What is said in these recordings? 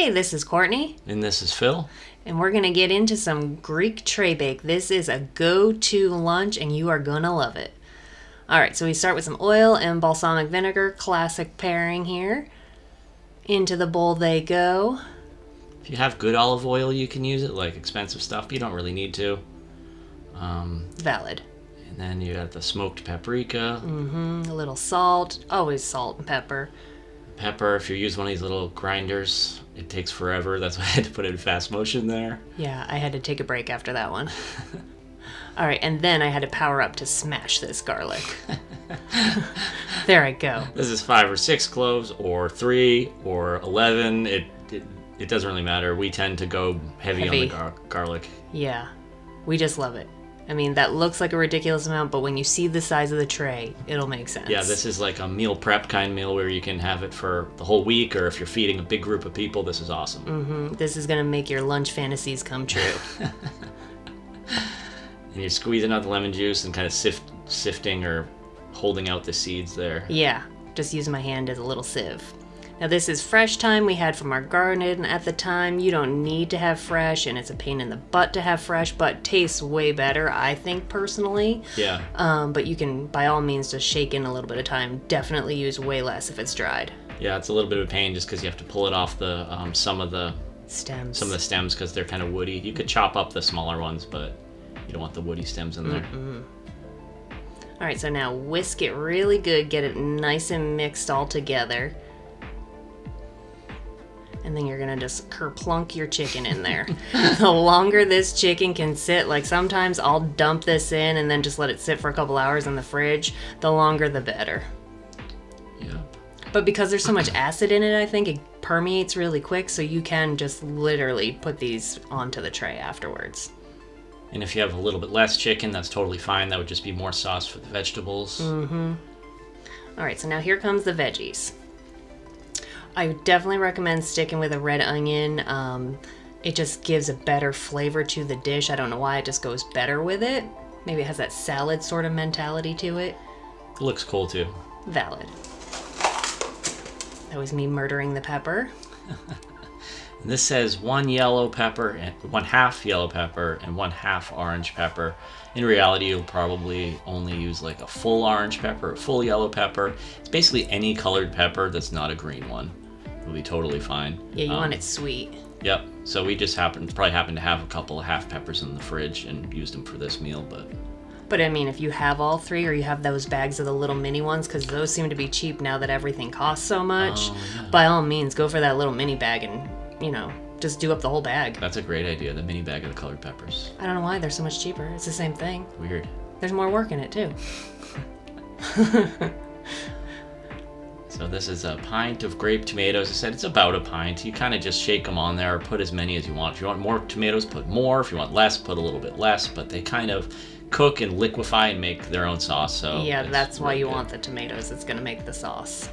Hey, this is Courtney. And this is Phil. And we're going to get into some Greek tray bake. This is a go-to lunch and you are going to love it. Alright, so we start with some oil and balsamic vinegar. Classic pairing here. Into the bowl they go. If you have good olive oil, you can use it, like expensive stuff, but you don't really need to. Valid. And then you got the smoked paprika. A little salt. Always salt and pepper. Pepper, if you use one of these little grinders, it takes forever. That's why I had to put it in fast motion there. Yeah, I had to take a break after that one. Alright, and then I had to power up to smash this garlic. There I go. This is 5 or 6 cloves, or 3, or 11. It doesn't really matter. We tend to go heavy. On the garlic. Yeah, we just love it. I mean, that looks like a ridiculous amount, but when you see the size of the tray, it'll make sense. Yeah, this is like a meal prep kind meal where you can have it for the whole week, or if you're feeding a big group of people, this is awesome. This is going to make your lunch fantasies come true. And you're squeezing out the lemon juice and kind of sifting or holding out the seeds there. Yeah, just using my hand as a little sieve. Now this is fresh thyme we had from our garden at the time. You don't need to have fresh, and it's a pain in the butt to have fresh, but tastes way better, I think, personally. Yeah. But you can, by all means, just shake in a little bit of thyme. Definitely use way less if it's dried. Yeah, it's a little bit of a pain just because you have to pull it off the some of the stems. Some of the stems because they're kind of woody. You could chop up the smaller ones, but you don't want the woody stems in there. All right, so now whisk it really good. Get it nice and mixed all together. And then you're going to just kerplunk your chicken in there. The longer this chicken can sit, like sometimes I'll dump this in and then just let it sit for a couple hours in the fridge. The longer, the better. Yeah. But because there's so much acid in it, I think it permeates really quick, so you can just literally put these onto the tray afterwards. And if you have a little bit less chicken, that's totally fine. That would just be more sauce for the vegetables. All right, so now here comes the veggies. I would definitely recommend sticking with a red onion. It just gives a better flavor to the dish. I don't know why, it just goes better with it. Maybe it has that salad sort of mentality to it. It looks cool too. Valid. That was me murdering the pepper. And this says 1 yellow pepper, and 1/2 yellow pepper, and 1/2 orange pepper. In reality, you'll probably only use like a full orange pepper, a full yellow pepper. It's basically any colored pepper that's not a green one. It'll be totally fine. Yeah, you want it sweet. Yep. So we just probably happened to have a couple of half peppers in the fridge and used them for this meal, But I mean, if you have all three, or you have those bags of the little mini ones, because those seem to be cheap now that everything costs so much, by all means, go for that little mini bag and, just do up the whole bag. That's a great idea, the mini bag of the colored peppers. I don't know why they're so much cheaper. It's the same thing. Weird. There's more work in it, too. So this is a pint of grape tomatoes. I said it's about a pint. You kind of just shake them on there, or put as many as you want. If you want more tomatoes, put more. If you want less, put a little bit less. But they kind of cook and liquefy and make their own sauce. So yeah, that's why you want the tomatoes. It's going to make the sauce.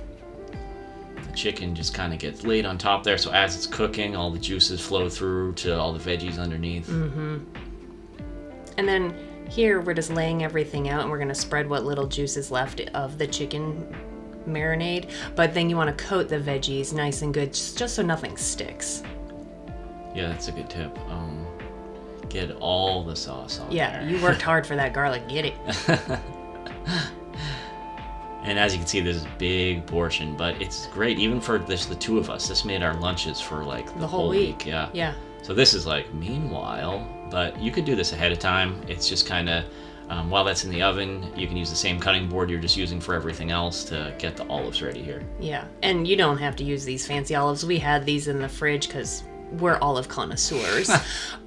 The chicken just kind of gets laid on top there. So as it's cooking, all the juices flow through to all the veggies underneath. And then here we're just laying everything out, and we're going to spread what little juice is left of the chicken marinade, but then you want to coat the veggies nice and good just so nothing sticks. Yeah, that's a good tip. Get all the sauce on there. Yeah, you worked hard for that garlic. Get it. And as you can see, this is a big portion, but it's great even for the two of us. This made our lunches for like the whole week. Yeah. So this is like meanwhile, but you could do this ahead of time. It's just kind of while that's in the oven, you can use the same cutting board you're just using for everything else to get the olives ready here. Yeah, and you don't have to use these fancy olives. We had these in the fridge because we're olive connoisseurs.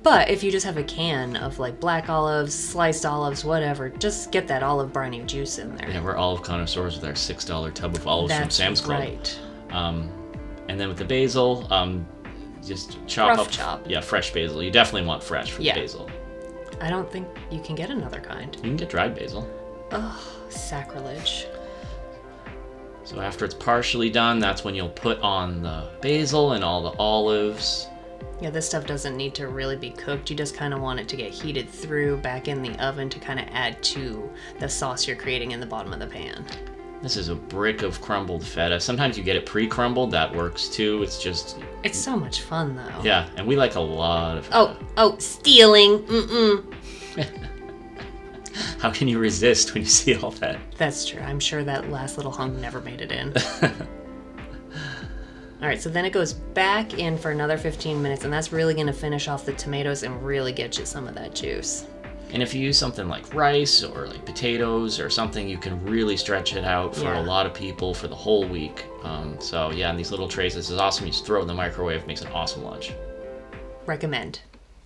But if you just have a can of like black olives, sliced olives, whatever, just get that olive briny juice in there. Yeah, we're olive connoisseurs with our $6 tub of olives from Sam's Club. Right. And then with the basil, just chop. Yeah, fresh basil. You definitely want fresh for the basil. I don't think you can get another kind. You can get dried basil. Ugh, sacrilege. So after it's partially done, that's when you'll put on the basil and all the olives. Yeah, this stuff doesn't need to really be cooked. You just kind of want it to get heated through back in the oven to kind of add to the sauce you're creating in the bottom of the pan. This is a brick of crumbled feta. Sometimes you get it pre-crumbled. That works too. It's just It's so much fun, though. Yeah, and we like a lot of feta. Oh, stealing. Mm-mm. How can you resist when you see all that? That's true. I'm sure that last little hunk never made it in. All right, so then it goes back in for another 15 minutes, and that's really going to finish off the tomatoes and really get you some of that juice. And if you use something like rice or like potatoes or something, you can really stretch it out for a lot of people for the whole week. So yeah, in these little trays, this is awesome. You just throw it in the microwave, makes an awesome lunch. Recommend.